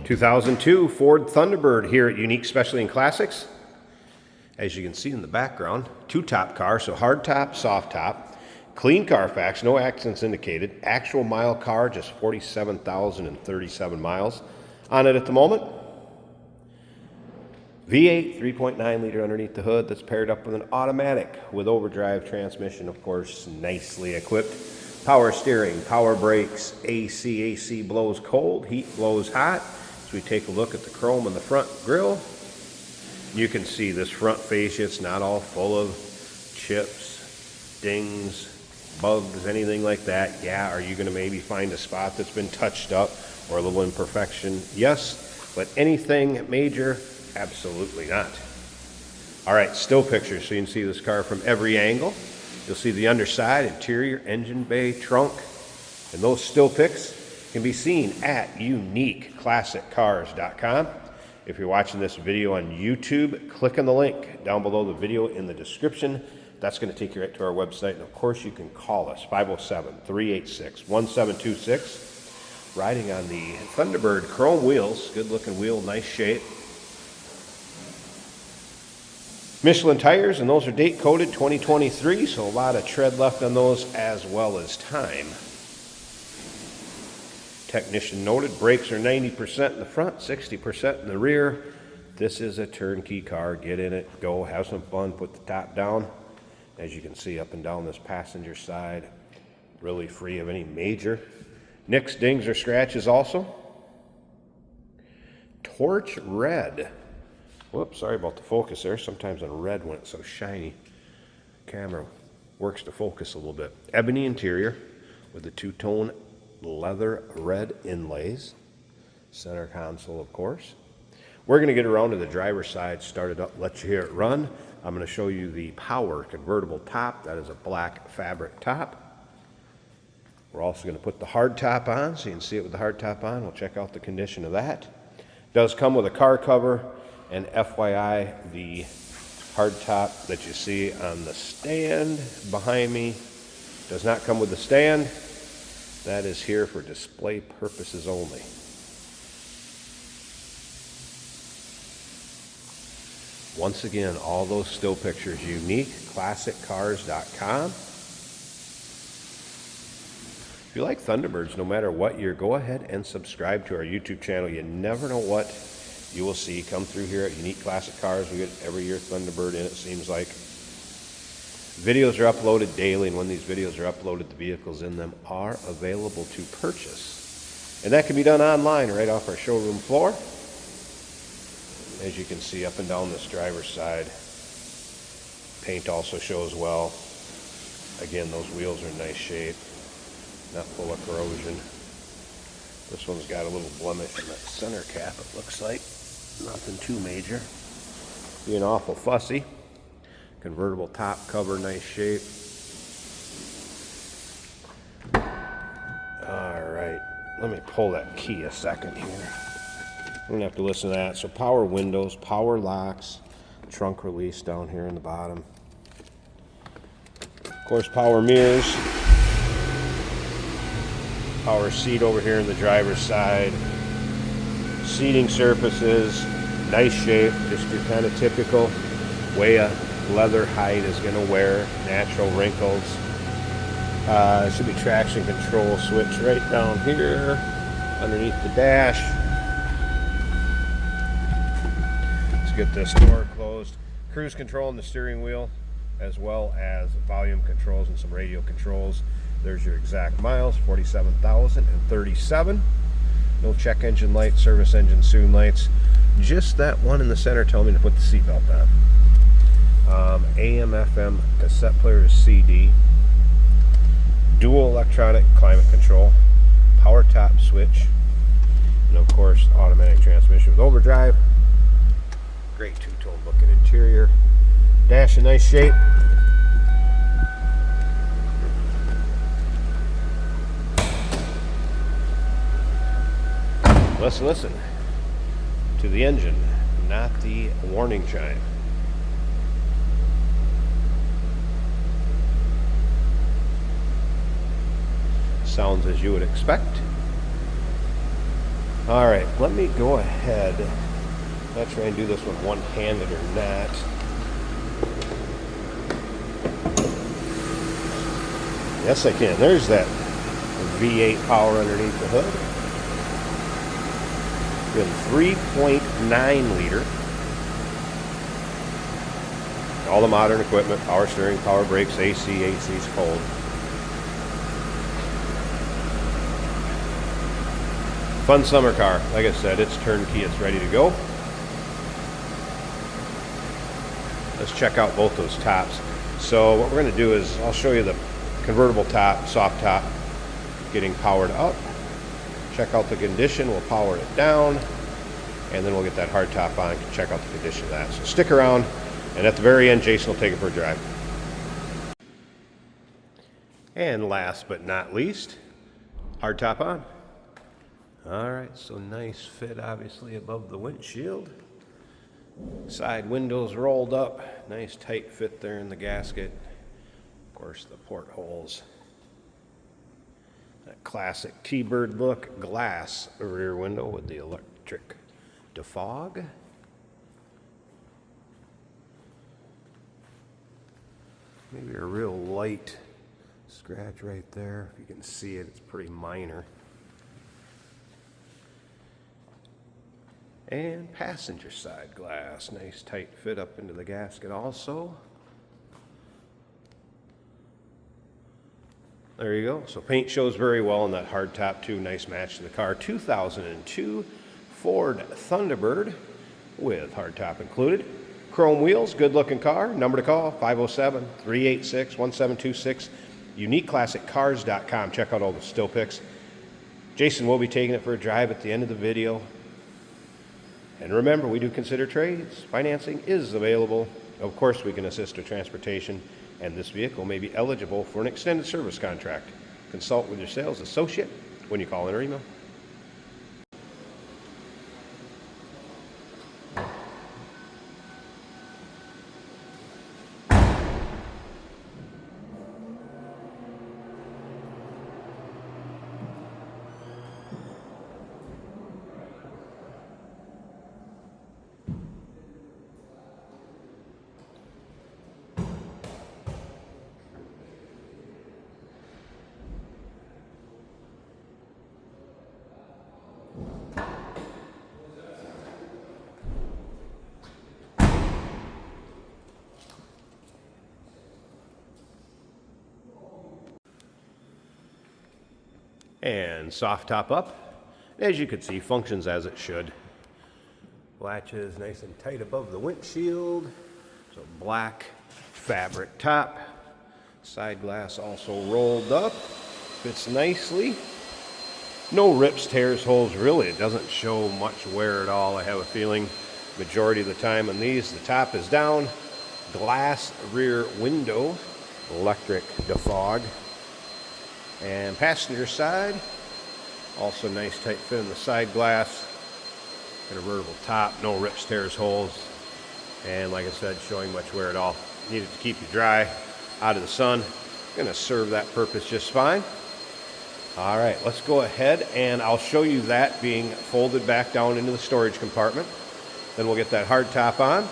2002 Ford Thunderbird here at Unique Specialty and Classics. As you can see in the background, two-top car, so hard top, soft top. Clean Carfax, no accidents indicated. Actual mile car, just 47,037 miles on it at the moment. V8, 3.9 liter underneath the hood that's paired up with an automatic with overdrive transmission, of course, nicely equipped. Power steering, power brakes, AC blows cold, heat blows hot. As we take a look at the chrome in the front grille, you can see this front fascia, it's not all full of chips, dings, bugs, anything like that. Yeah, are you going to maybe find a spot that's been touched up or a little imperfection? Yes, but anything major? Absolutely not. All right, still pictures so you can see this car from every angle. You'll see the underside, interior, engine bay, trunk, and those still pics can be seen at uniqueclassiccars.com. If you're watching this video on YouTube, click on the link down below the video in the description. That's going to take you right to our website. And of course, you can call us, 507-386-1726. Riding on the Thunderbird chrome wheels, good looking wheel, nice shape. Michelin tires, and those are date coded 2023, so a lot of tread left on those as well as time. Technician noted, brakes are 90% in the front, 60% in the rear. This is a turnkey car. Get in it, go, have some fun, put the top down. As you can see up and down this passenger side, really free of any major nicks, dings, or scratches also. Torch red. Whoops, sorry about the focus there. Sometimes on red when it's so shiny, camera works to focus a little bit. Ebony interior with the two-tone leather red inlays. Center console, of course. We're going to get around to the driver's side, start it up, let you hear it run. I'm going to show you the power convertible top. That is a black fabric top. We're also going to put the hard top on so you can see it with the hard top on. We'll check out the condition of that. It does come with a car cover. And FYI, the hard top that you see on the stand behind me does not come with the stand. That is here for display purposes only. Once again, all those still pictures, uniqueclassiccars.com. If you like Thunderbirds, no matter what year, go ahead and subscribe to our YouTube channel. You never know what you will see come through here at Unique Classic Cars. We get every year Thunderbird in, it seems like. Videos are uploaded daily, and when these videos are uploaded, the vehicles in them are available to purchase. And that can be done online right off our showroom floor. As you can see up and down this driver's side, paint also shows well. Again, those wheels are in nice shape, not full of corrosion. This one's got a little blemish in that center cap, it looks like. Nothing too major. Being awful fussy. Convertible top cover, nice shape. Alright, let me pull that key a second here. I'm going to have to listen to that. So power windows, power locks, trunk release down here in the bottom. Of course, power mirrors. Power seat over here in the driver's side. Seating surfaces, nice shape, just your kind of typical way a leather hide is going to wear, natural wrinkles. Should be traction control switch right down here underneath the dash. Let's get this door closed. Cruise control on the steering wheel, as well as volume controls and some radio controls. There's your exact miles, 47,037. No check engine lights, service engine soon lights. Just that one in the center telling me to put the seatbelt on. AM, FM, cassette player is CD. Dual electronic climate control. Power top switch. And of course, automatic transmission with overdrive. Great two-tone looking interior. Dash in nice shape. Let's listen to the engine, not the warning chime. Sounds as you would expect. All right, let me go ahead. I'll try and do this one one-handed or not. Yes, I can. There's that V8 power underneath the hood. Good 3.9 liter. All the modern equipment, power steering, power brakes, AC's cold. Fun summer car. Like I said, it's turnkey, it's ready to go. Let's check out both those tops. So what we're going to do is I'll show you the convertible top, soft top, getting powered up. Check out the condition, we'll power it down, and then we'll get that hard top on and check out the condition of that. So stick around, and at the very end, Jason will take it for a drive. And last but not least, hard top on. All right, so nice fit obviously above the windshield. Side windows rolled up, nice tight fit there in the gasket. Of course, the portholes. That classic T-Bird look, glass rear window with the electric defog. Maybe a real light scratch right there. If you can see it, it's pretty minor. And passenger side glass, nice tight fit up into the gasket also. There you go. So paint shows very well on that hard top too. Nice match to the car. 2002 Ford Thunderbird with hard top included. Chrome wheels, good looking car. Number to call, 507-386-1726. UniqueClassicCars.com. Check out all the still pics. Jason will be taking it for a drive at the end of the video. And remember, we do consider trades. Financing is available. Of course, we can assist with transportation, and this vehicle may be eligible for an extended service contract. Consult with your sales associate when you call in or email. And soft top up. As you can see, functions as it should. Latches nice and tight above the windshield. So black fabric top. Side glass also rolled up. Fits nicely. No rips, tears, holes, really. It doesn't show much wear at all. I have a feeling majority of the time on these, the top is down. Glass rear window. Electric defog. And passenger side, also nice tight fit in the side glass. Convertible top, no rips, tears, holes. And like I said, showing much wear at all. Needed to keep you dry, out of the sun. Gonna serve that purpose just fine. All right, let's go ahead and I'll show you that being folded back down into the storage compartment. Then we'll get that hard top on.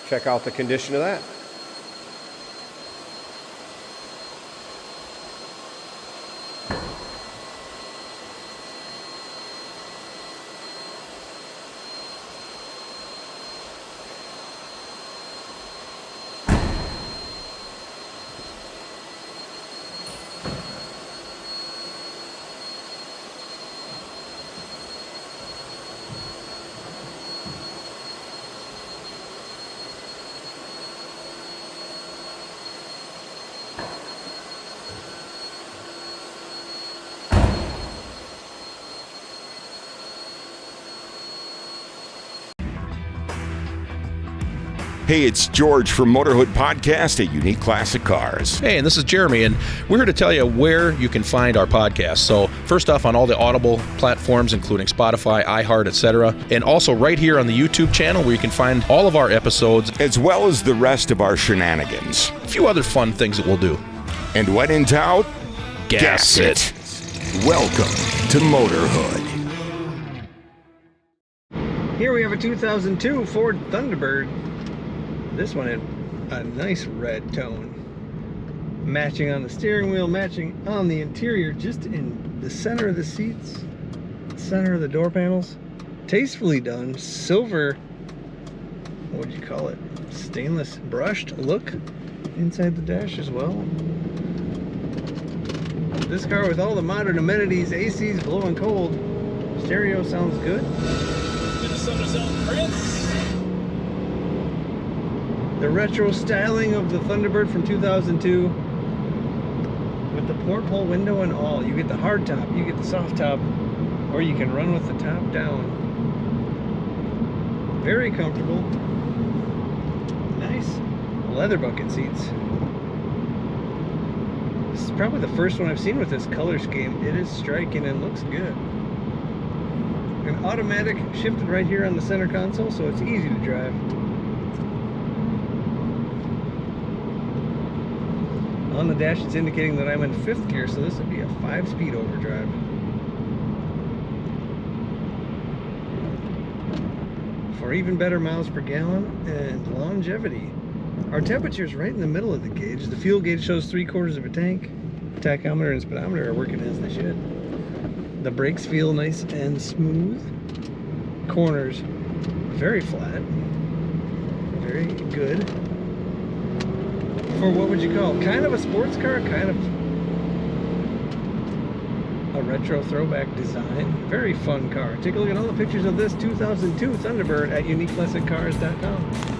Check out the condition of that. Hey, it's George from Motorhood Podcast at Unique Classic Cars. Hey, and this is Jeremy, and we're here to tell you where you can find our podcast. So first off, on all the Audible platforms, including Spotify, iHeart, etc., and also right here on the YouTube channel where you can find all of our episodes, as well as the rest of our shenanigans. A few other fun things that we'll do. And when in doubt, gas it. Welcome to Motorhood. Here we have a 2002 Ford Thunderbird. This one had a nice red tone. Matching on the steering wheel, matching on the interior, just in the center of the seats, center of the door panels. Tastefully done. Silver, what would you call it? Stainless brushed look inside the dash as well. This car with all the modern amenities, AC's blowing cold, stereo sounds good. The retro styling of the Thunderbird from 2002 with the porthole window and all. You get the hard top, you get the soft top, or you can run with the top down. Very comfortable. Nice leather bucket seats. This is probably the first one I've seen with this color scheme. It is striking and looks good. An automatic shifted right here on the center console, so it's easy to drive. On the dash, it's indicating that I'm in 5th gear, so this would be a 5-speed overdrive. For even better miles per gallon and longevity. Our temperature is right in the middle of the gauge. The fuel gauge shows 3/4 of a tank. Tachometer and speedometer are working as they should. The brakes feel nice and smooth. Corners very flat. Very good. For what would you call? Kind of a sports car, kind of a retro throwback design. Very fun car. Take a look at all the pictures of this 2002 Thunderbird at uniqueclassiccars.com.